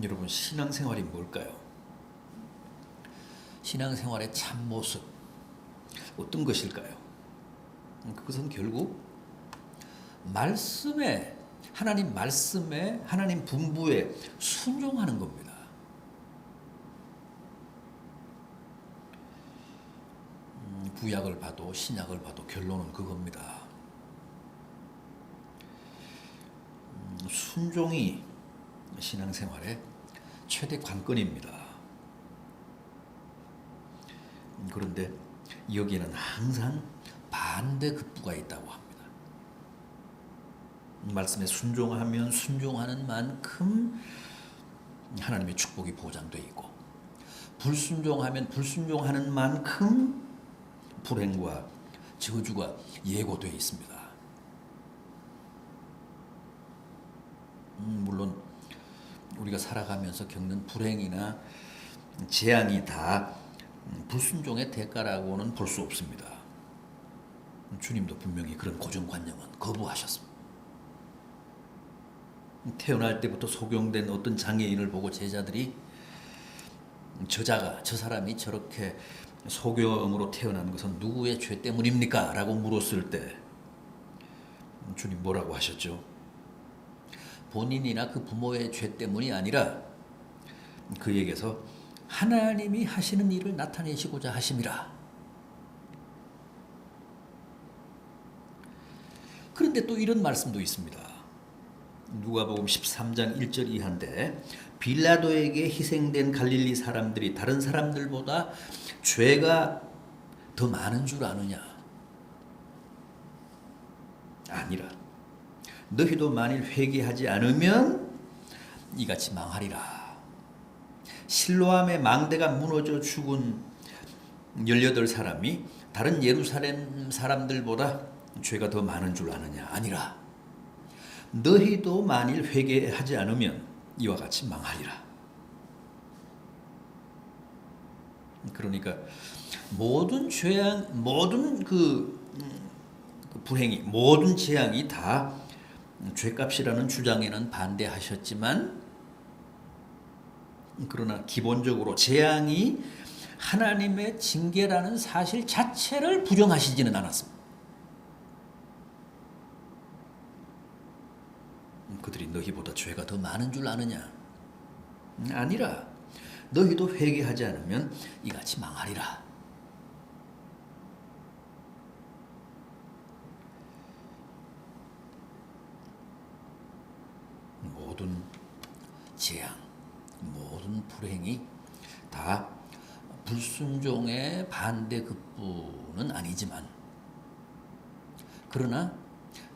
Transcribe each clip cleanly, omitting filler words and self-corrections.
여러분, 신앙생활이 뭘까요? 신앙생활의 참모습 어떤 것일까요? 그것은 결국 말씀에, 하나님 말씀에, 하나님 분부에 순종하는 겁니다. 구약을 봐도 신약을 봐도 결론은 그겁니다. 순종이 신앙생활의 최대 관건입니다. 그런데 여기에는 항상 반대급부가 있다고 합니다. 말씀에 순종하면 순종하는 만큼 하나님의 축복이 보장되어 있고, 불순종하면 불순종하는 만큼 불행과 저주가 예고되어 있습니다. 물론 우리가 살아가면서 겪는 불행이나 재앙이 다 불순종의 대가라고는 볼 수 없습니다. 주님도 분명히 그런 고정관념은 거부하셨습니다. 태어날 때부터 속용된 어떤 장애인을 보고 제자들이 저 사람이 저렇게 소경으로 태어난 것은 누구의 죄 때문입니까? 라고 물었을 때 주님 뭐라고 하셨죠? 본인이나 그 부모의 죄 때문이 아니라 그에게서 하나님이 하시는 일을 나타내시고자 하심이라. 그런데 또 이런 말씀도 있습니다. 누가복음 13장 1절 이하인데, 빌라도에게 희생된 갈릴리 사람들이 다른 사람들보다 죄가 더 많은 줄 아느냐? 아니라 너희도 만일 회개하지 않으면 이같이 망하리라. 실로암의 망대가 무너져 죽은 18사람이 다른 예루살렘 사람들보다 죄가 더 많은 줄 아느냐? 아니라 너희도 만일 회개하지 않으면 이와 같이 망하리라. 그러니까 모든 죄악, 모든 불행이, 모든 재앙이 다 죄값이라는 주장에는 반대하셨지만, 그러나 기본적으로 재앙이 하나님의 징계라는 사실 자체를 부정하시지는 않았습니다. 그들이 너희보다 죄가 더 많은 줄 아느냐? 아니라 너희도 회개하지 않으면 이같이 망하리라. 모든 재앙, 모든 불행이 다 불순종의 반대급부는 아니지만, 그러나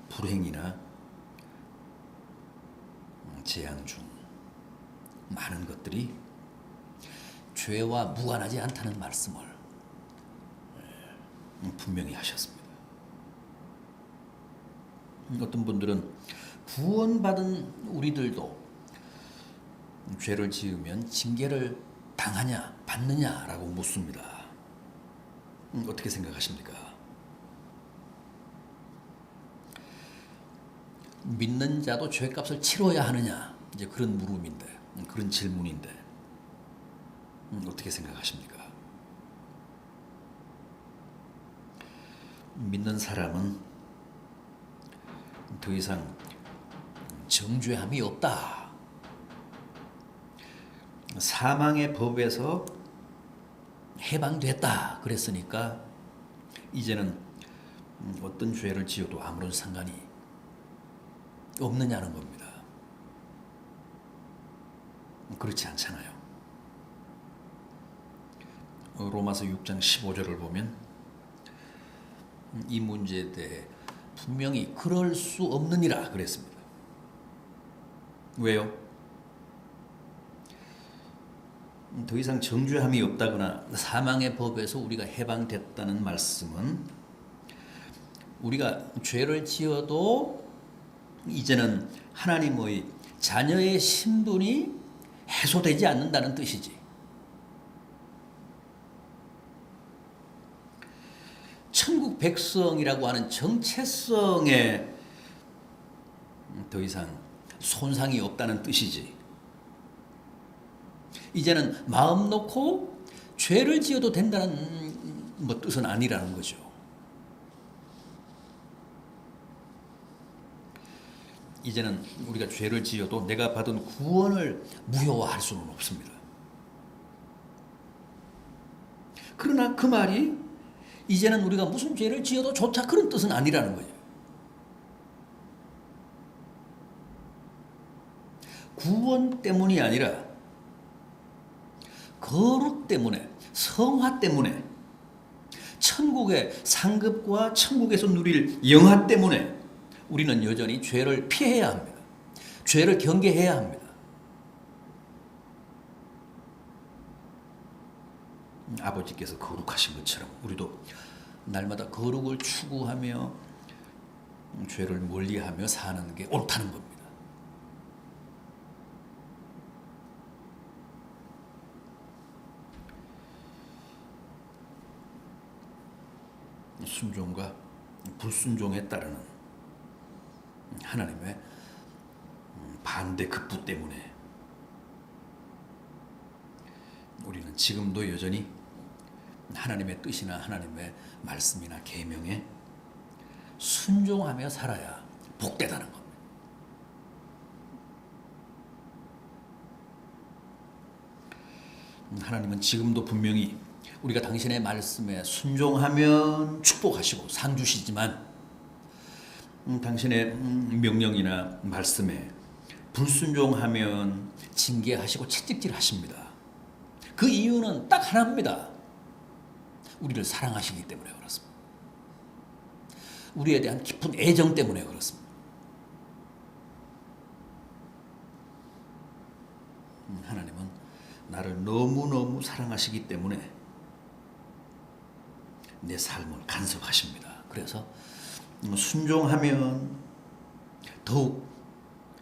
불행이나 재앙 중 많은 것들이 죄와 무관하지 않다는 말씀을 분명히 하셨습니다. 어떤 분들은 구원받은 우리들도 죄를 지으면 징계를 당하냐 받느냐라고 묻습니다. 어떻게 생각하십니까? 믿는 자도 죄값을 치러야 하느냐, 이제 그런 물음인데, 그런 질문인데 어떻게 생각하십니까? 믿는 사람은 더 이상 정죄함이 없다. 사망의 법에서 해방됐다. 그랬으니까 이제는 어떤 죄를 지어도 아무런 상관이 없느냐는 겁니다. 그렇지 않잖아요. 로마서 6장 15절을 보면 이 문제에 대해 분명히 그럴 수 없느니라 그랬습니다. 왜요? 더 이상 정죄함이 없다거나 사망의 법에서 우리가 해방됐다는 말씀은 우리가 죄를 지어도 이제는 하나님의 자녀의 신분이 해소되지 않는다는 뜻이지. 천국 백성이라고 하는 정체성에 더 이상 손상이 없다는 뜻이지. 이제는 마음 놓고 죄를 지어도 된다는 뜻은 아니라는 거죠. 이제는 우리가 죄를 지어도 내가 받은 구원을 무효화할 수는 없습니다. 그러나 그 말이 이제는 우리가 무슨 죄를 지어도 좋다 그런 뜻은 아니라는 거예요. 구원 때문이 아니라 거룩 때문에, 성화 때문에, 천국의 상급과 천국에서 누릴 영화 때문에 우리는 여전히 죄를 피해야 합니다. 죄를 경계해야 합니다. 아버지께서 거룩하신 것처럼 우리도 날마다 거룩을 추구하며 죄를 멀리하며 사는 게 옳다는 겁니다. 순종과 불순종에 따르는 하나님의 반대 급부 때문에 우리는 지금도 여전히 하나님의 뜻이나 하나님의 말씀이나 계명에 순종하며 살아야 복되다는 겁니다. 하나님은 지금도 분명히 우리가 당신의 말씀에 순종하면 축복하시고 상 주시지만 당신의 명령이나 말씀에 불순종하면 징계하시고 채찍질하십니다. 그 이유는 딱 하나입니다. 우리를 사랑하시기 때문에 그렇습니다. 우리에 대한 깊은 애정 때문에 그렇습니다. 하나님은 나를 너무너무 사랑하시기 때문에 내 삶을 간섭하십니다. 그래서 순종하면 더욱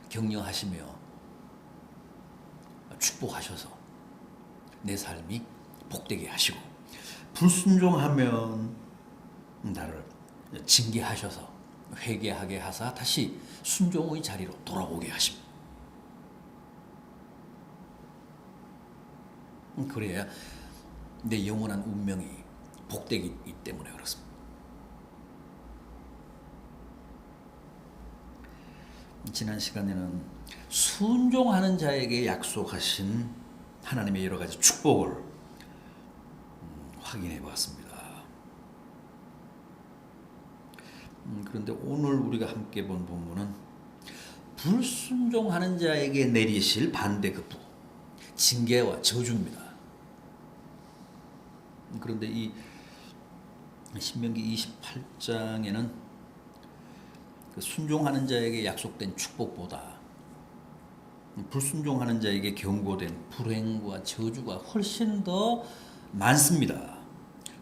격려하시며 축복하셔서 내 삶이 복되게 하시고, 불순종하면 나를 징계하셔서 회개하게 하사 다시 순종의 자리로 돌아오게 하십니다. 그래야 내 영원한 운명이 복되기 때문에 그렇습니다. 지난 시간에는 순종하는 자에게 약속하신 하나님의 여러 가지 축복을 확인해 보았습니다. 그런데 오늘 우리가 함께 본 본문은 불순종하는 자에게 내리실 반대급부, 징계와 저주입니다. 그런데 이 신명기 28장에는 그 순종하는 자에게 약속된 축복보다 불순종하는 자에게 경고된 불행과 저주가 훨씬 더 많습니다.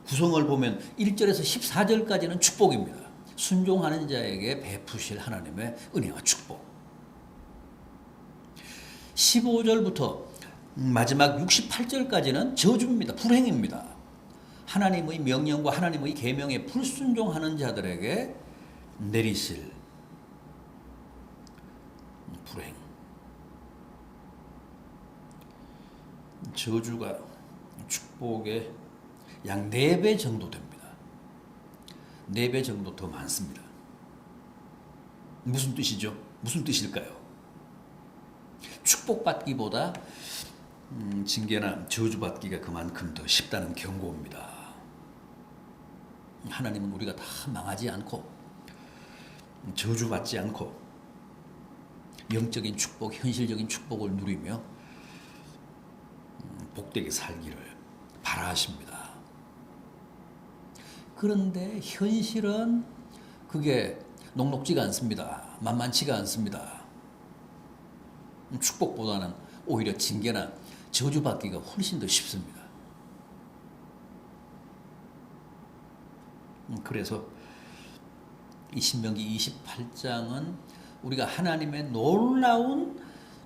구성을 보면 1절에서 14절까지는 축복입니다. 순종하는 자에게 베푸실 하나님의 은혜와 축복. 15절부터 마지막 68절까지는 저주입니다. 불행입니다. 하나님의 명령과 하나님의 계명에 불순종하는 자들에게 내리실 불행. 저주가 축복의 약 4배 정도 됩니다. 4배 정도 더 많습니다. 무슨 뜻이죠? 무슨 뜻일까요? 축복받기보다 징계나 저주받기가 그만큼 더 쉽다는 경고입니다. 하나님은 우리가 다 망하지 않고 저주받지 않고 영적인 축복, 현실적인 축복을 누리며 복되게 살기를 바라십니다. 그런데 현실은 그게 녹록지가 않습니다. 만만치가 않습니다. 축복보다는 오히려 징계나 저주받기가 훨씬 더 쉽습니다. 그래서 이 신명기 28장은 우리가 하나님의 놀라운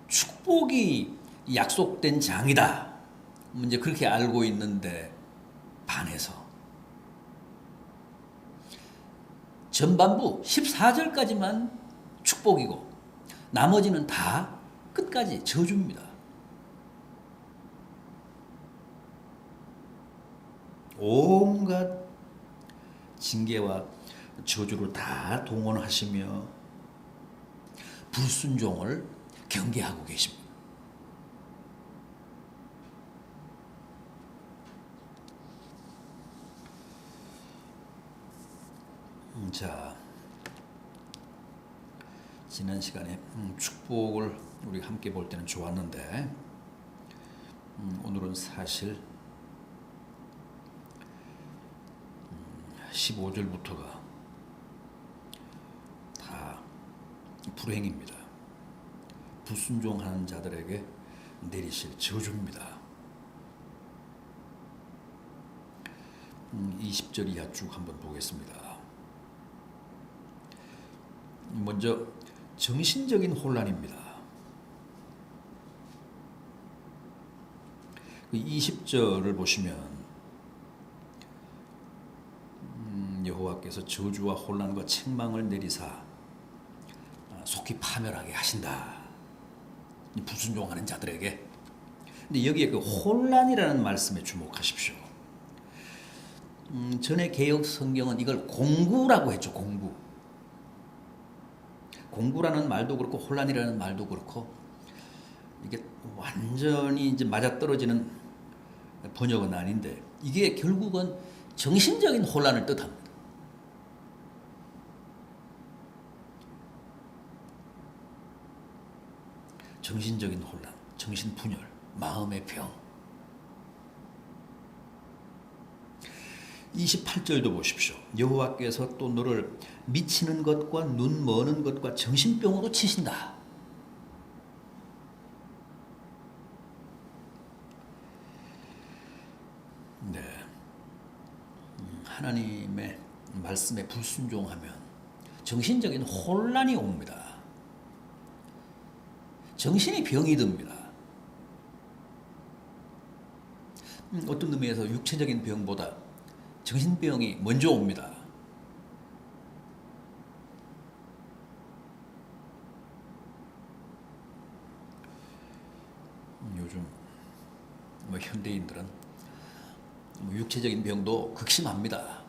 축복이 약속된 장이다, 이제 그렇게 알고 있는데 반해서 전반부 14절까지만 축복이고 나머지는 다 끝까지 저주입니다. 온갖 징계와 저주를 다 동원하시며 불순종을 경계하고 계십니다. 자, 지난 시간에 축복을 우리 함께 볼 때는 좋았는데 오늘은 사실 15절부터가 다 불행입니다. 불순종하는 자들에게 내리실 저주입니다. 20절 이하 쭉 한번 보겠습니다. 먼저 정신적인 혼란입니다. 20절을 보시면 여호와께서 저주와 혼란과 책망을 내리사 속히 파멸하게 하신다. 불순종하는 자들에게. 근데 여기에 그 혼란이라는 말씀에 주목하십시오. 전에 개역 성경은 이걸 공구라고 했죠. 공구. 공구라는 말도 그렇고 혼란이라는 말도 그렇고 이게 완전히 이제 맞아떨어지는 번역은 아닌데 이게 결국은 정신적인 혼란을 뜻합니다. 정신적인 혼란, 정신분열, 마음의 병. 28절도 보십시오. 여호와께서 또 너를 미치는 것과 눈 머는 것과 정신병으로 치신다. 네, 하나님의 말씀에 불순종하면 정신적인 혼란이 옵니다. 정신이 병이 듭니다. 어떤 의미에서 육체적인 병보다 정신병이 먼저 옵니다. 요즘 현대인들은 육체적인 병도 극심합니다.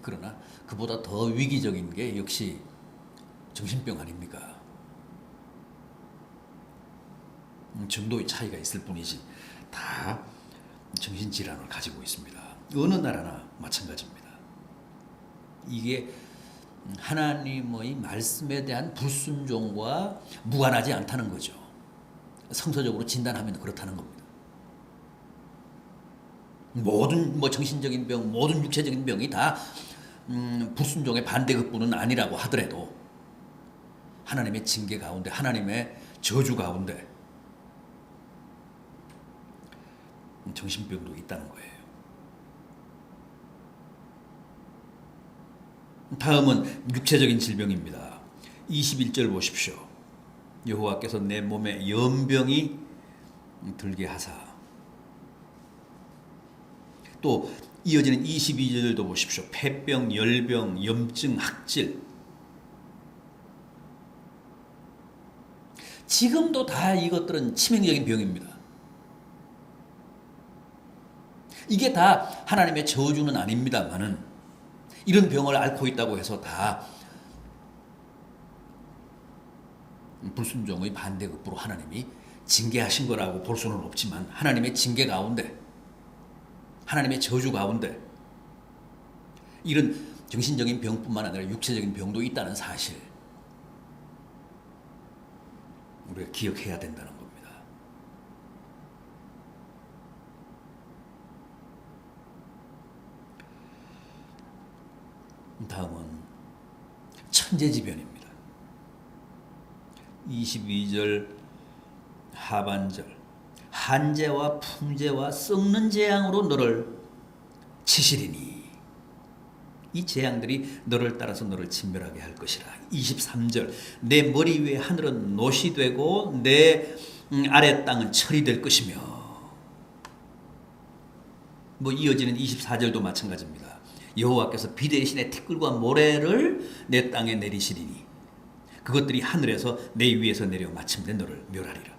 그러나 그보다 더 위기적인 게 역시 정신병 아닙니까? 정도의 차이가 있을 뿐이지 다 정신질환을 가지고 있습니다. 어느 나라나 마찬가지입니다. 이게 하나님의 말씀에 대한 불순종과 무관하지 않다는 거죠. 성서적으로 진단하면 그렇다는 겁니다. 모든 정신적인 병, 모든 육체적인 병이 다 불순종의 반대급부는 아니라고 하더라도 하나님의 징계 가운데, 하나님의 저주 가운데 정신병도 있다는 거예요. 다음은 육체적인 질병입니다. 21절 보십시오. 여호와께서 내 몸에 연병이 들게 하사. 또 이어지는 22절도 보십시오. 폐병, 열병, 염증, 학질. 지금도 다 이것들은 치명적인 병입니다. 이게 다 하나님의 저주는 아닙니다만은 이런 병을 앓고 있다고 해서 다 불순종의 반대급부로 하나님이 징계하신 거라고 볼 수는 없지만 하나님의 징계 가운데, 하나님의 저주 가운데 이런 정신적인 병뿐만 아니라 육체적인 병도 있다는 사실 우리가 기억해야 된다는 겁니다. 다음은 천재지변입니다. 22절 하반절 한재와 풍재와 썩는 재앙으로 너를 치시리니 이 재앙들이 너를 따라서 너를 진멸하게 할 것이라. 23절 내 머리 위에 하늘은 놋이 되고 내 아래 땅은 철이 될 것이며. 이어지는 24절도 마찬가지입니다. 여호와께서 비 대신에 티끌과 모래를 내 땅에 내리시리니 그것들이 하늘에서 내 위에서 내려 마침내 너를 멸하리라.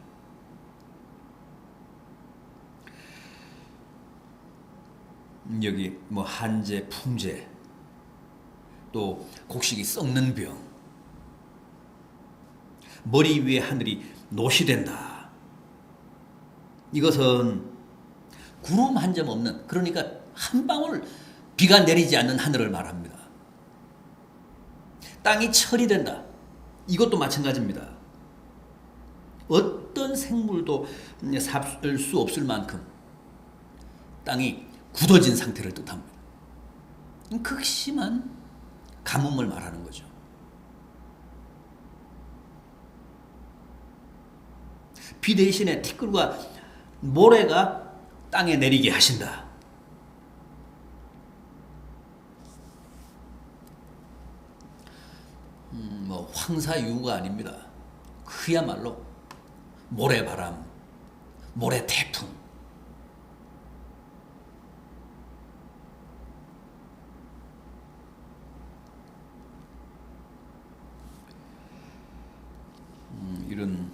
여기 뭐 한재, 풍재, 또 곡식이 썩는 병, 머리 위에 하늘이 노시된다. 이것은 구름 한 점 없는, 그러니까 한 방울 비가 내리지 않는 하늘을 말합니다. 땅이 철이 된다. 이것도 마찬가지입니다. 어떤 생물도 살 수 없을 만큼 땅이 굳어진 상태를 뜻합니다. 극심한 가뭄을 말하는 거죠. 비 대신에 티끌과 모래가 땅에 내리게 하신다. 뭐 황사유가 아닙니다. 그야말로 모래바람, 모래태풍. 이런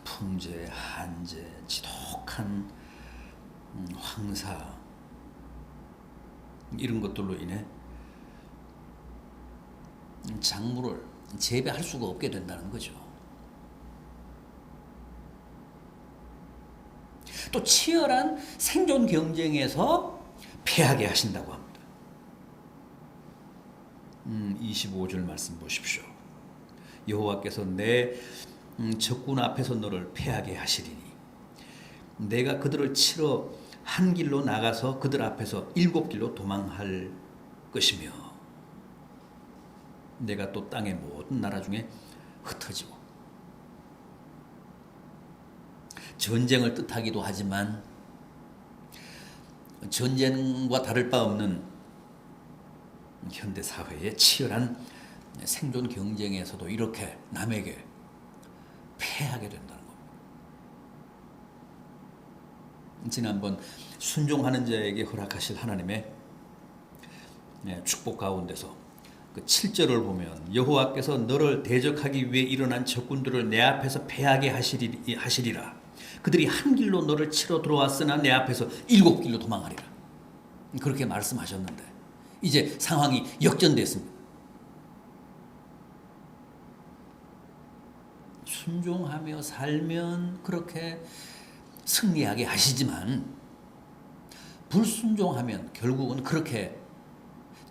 풍재, 한재, 지독한 황사, 이런 것들로 인해 작물을 재배할 수가 없게 된다는 거죠. 또 치열한 생존 경쟁에서 패하게 하신다고 합니다. 25절 말씀 보십시오. 여호와께서 내 적군 앞에서 너를 패하게 하시리니 내가 그들을 치러 한 길로 나가서 그들 앞에서 7길로 도망할 것이며 내가 또 땅의 모든 나라 중에 흩어지고. 전쟁을 뜻하기도 하지만 전쟁과 다를 바 없는 현대 사회의 치열한 생존 경쟁에서도 이렇게 남에게 패하게 된다는 겁니다. 지난번 순종하는 자에게 허락하실 하나님의 축복 가운데서 그 7절을 보면 여호와께서 너를 대적하기 위해 일어난 적군들을 내 앞에서 패하게 하시리라. 그들이 한 길로 너를 치러 들어왔으나 내 앞에서 7길로 도망하리라. 그렇게 말씀하셨는데 이제 상황이 역전됐습니다. 순종하며 살면 그렇게 승리하게 하시지만 불순종하면 결국은 그렇게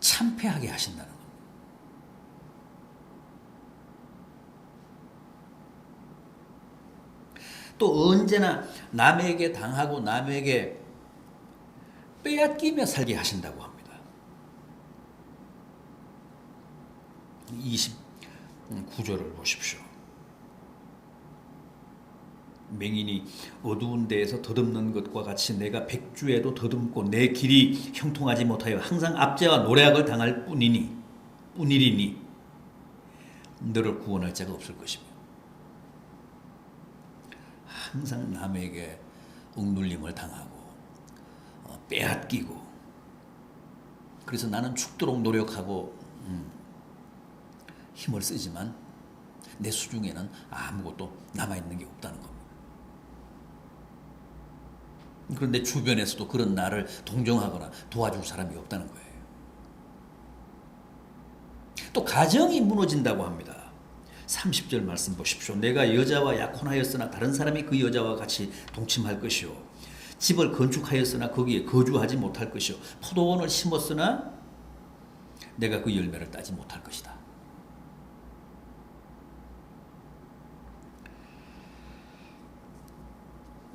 참패하게 하신다는 겁니다. 또 언제나 남에게 당하고 남에게 빼앗기며 살게 하신다고 합니다. 29절을 보십시오. 맹인이 어두운 데에서 더듬는 것과 같이 내가 백주에도 더듬고 내 길이 형통하지 못하여 항상 압제와 노략을 당할 뿐이리니 너를 구원할 자가 없을 것이며. 항상 남에게 억눌림을 당하고 빼앗기고, 그래서 나는 죽도록 노력하고 힘을 쓰지만 내 수중에는 아무것도 남아있는 게 없다는 겁니다. 그런데 주변에서도 그런 나를 동정하거나 도와줄 사람이 없다는 거예요. 또 가정이 무너진다고 합니다. 30절 말씀 보십시오. 내가 여자와 약혼하였으나 다른 사람이 그 여자와 같이 동침할 것이요 집을 건축하였으나 거기에 거주하지 못할 것이요 포도원을 심었으나 내가 그 열매를 따지 못할 것이다.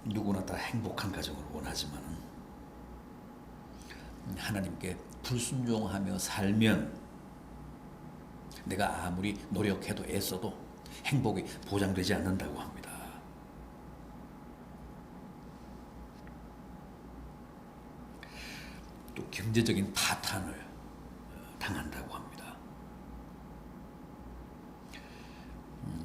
누구나 다 행복한 가정을 원하지만 하나님께 불순종하며 살면 내가 아무리 노력해도 애써도 행복이 보장되지 않는다고 합니다. 또 경제적인 파탄을 당한다고 합니다.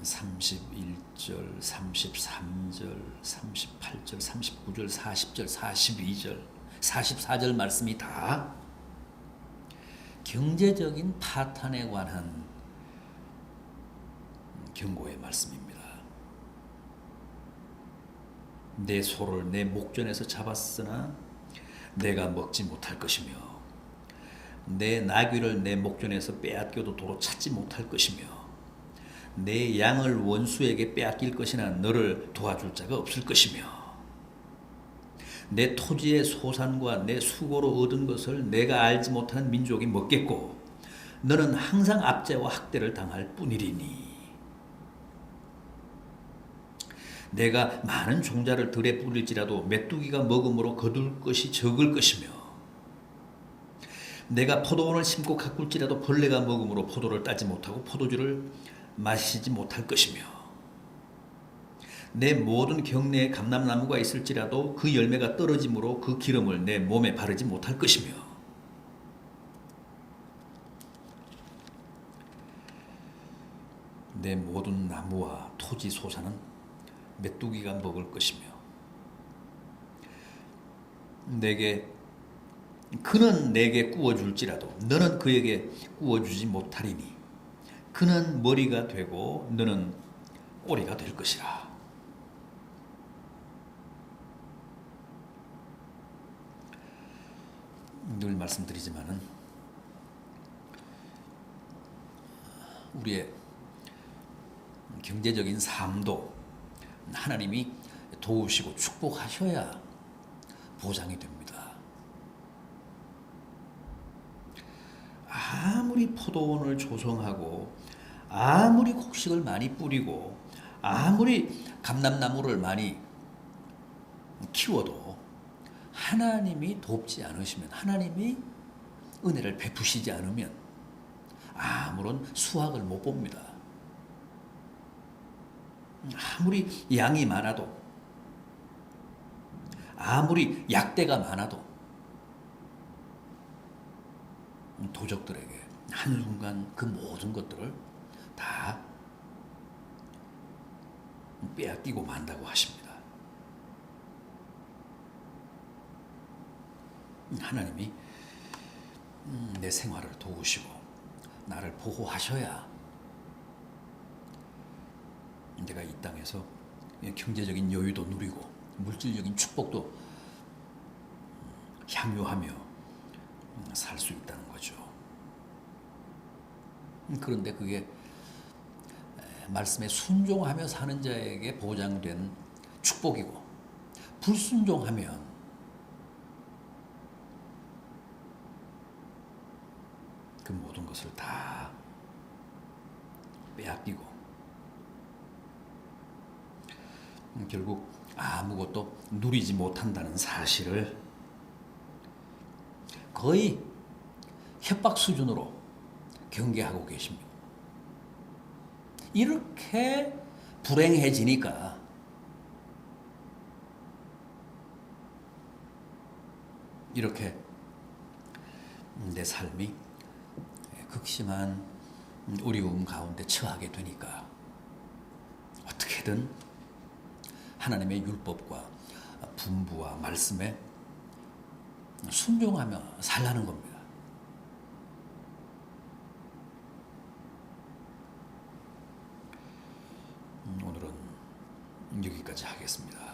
31절, 33절, 38절, 39절, 40절, 42절, 44절 말씀이 다 경제적인 파탄에 관한 경고의 말씀입니다. 내 소를 내 목전에서 잡았으나 내가 먹지 못할 것이며 내 나귀를 내 목전에서 빼앗겨도 도로 찾지 못할 것이며 내 양을 원수에게 빼앗길 것이나 너를 도와줄 자가 없을 것이며 내 토지의 소산과 내 수고로 얻은 것을 내가 알지 못하는 민족이 먹겠고 너는 항상 압제와 학대를 당할 뿐이리니 내가 많은 종자를 들에 뿌릴지라도 메뚜기가 먹음으로 거둘 것이 적을 것이며 내가 포도원을 심고 가꿀지라도 벌레가 먹음으로 포도를 따지 못하고 포도주를 마시지 못할 것이며 내 모든 경내에 감람나무가 있을지라도 그 열매가 떨어짐으로 그 기름을 내 몸에 바르지 못할 것이며 내 모든 나무와 토지 소산은 메뚜기가 먹을 것이며 그는 내게 구워줄지라도 너는 그에게 구워주지 못하리니 그는 머리가 되고 너는 꼬리가 될 것이라. 늘 말씀드리지만은 우리의 경제적인 삶도 하나님이 도우시고 축복하셔야 보장이 됩니다. 아무리 포도원을 조성하고 아무리 곡식을 많이 뿌리고 아무리 감람나무를 많이 키워도 하나님이 돕지 않으시면 하나님이 은혜를 베푸시지 않으면 아무런 수확을 못 봅니다. 아무리 양이 많아도 아무리 약대가 많아도 도적들에게 한순간 그 모든 것들을 다 빼앗기고 만다고 하십니다. 하나님이 내 생활을 도우시고 나를 보호하셔야 내가 이 땅에서 경제적인 여유도 누리고 물질적인 축복도 향유하며 살 수 있다는 거죠. 그런데 그게 말씀에 순종하며 사는 자에게 보장된 축복이고 불순종하면 그 모든 것을 다 빼앗기고 결국 아무것도 누리지 못한다는 사실을 거의 협박 수준으로 경계하고 계십니다. 이렇게 불행해지니까 이렇게 내 삶이 극심한 어려움 가운데 처하게 되니까 어떻게든 하나님의 율법과 분부와 말씀에 순종하며 살라는 겁니다. 오늘은 여기까지 하겠습니다.